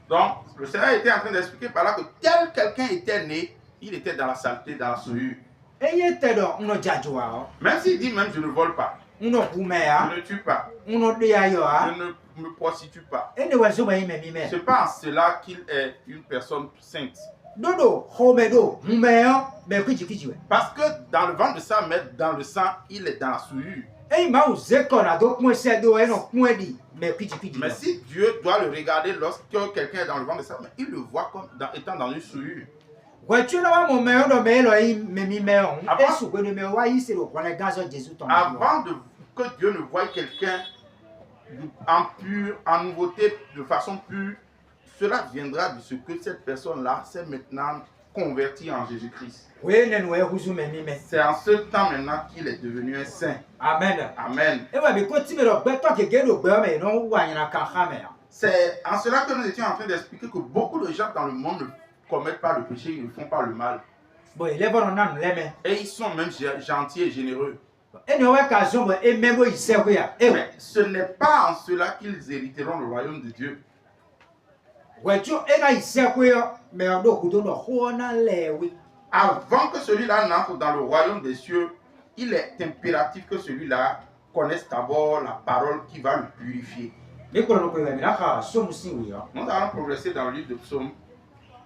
Donc, le Seigneur était en train d'expliquer par là que tel quelqu'un était né, il était dans la saleté, dans la souillure. Même s'il dit même je ne vole pas, je ne tue pas, je ne me prostitue pas. Ce n'est pas en cela qu'il est une personne sainte. Parce que dans le ventre de sa mère, dans le sang, il est dans la souillure. Mais si Dieu doit le regarder lorsque quelqu'un est dans le ventre de sa mère, il le voit comme étant dans une souillure. Avant que Dieu ne voie quelqu'un en pur, en nouveauté, de façon pure, cela viendra de ce que cette personne-là s'est maintenant convertie en Jésus-Christ. C'est en ce temps maintenant qu'il est devenu un saint. Amen. Amen. C'est en cela que nous étions en train d'expliquer que beaucoup de gens dans le monde ne commettent pas le péché, ils ne font pas le mal. Et ils sont même gentils et généreux. Mais ce n'est pas en cela qu'ils hériteront le royaume de Dieu. Avant que celui-là n'entre dans le royaume des cieux, il est impératif que celui-là connaisse d'abord la parole qui va le purifier. Nous allons progresser dans le livre de Psaume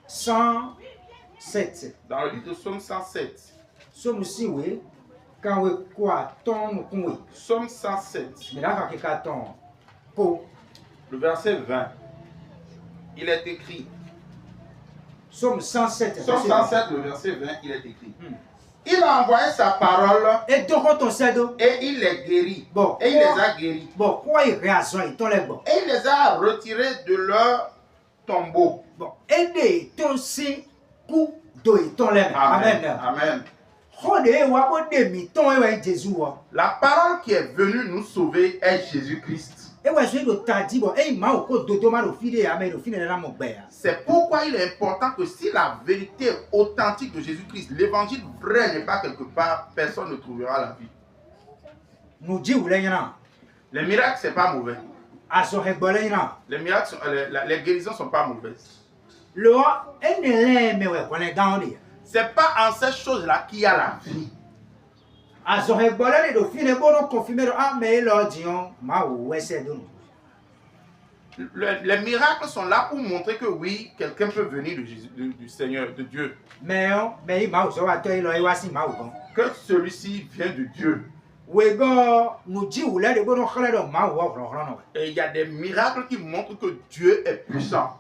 107. Dans le livre de Psaume 107. Psaume 107. Le verset 20. Il est écrit. Psaume 107. Psaume 107, le verset 20, il est écrit. Il a envoyé sa parole et il les guérit. Et il les a guéris. Et il les a retirés de leur tombeau. Amen. Amen. La parole qui est venue nous sauver est Jésus-Christ. C'est pourquoi il est important que si la vérité authentique de Jésus-Christ, l'évangile vrai n'est pas quelque part, personne ne trouvera la vie. Les miracles, ce n'est pas mauvais. Les miracles, les guérisons ne sont pas mauvaises. Ce n'est pas en ces choses-là qu'il y a la vie. Les miracles sont là pour montrer que oui, quelqu'un peut venir du Seigneur, de Dieu. Que celui-ci vient de Dieu. Et il y a des miracles qui montrent que Dieu est puissant.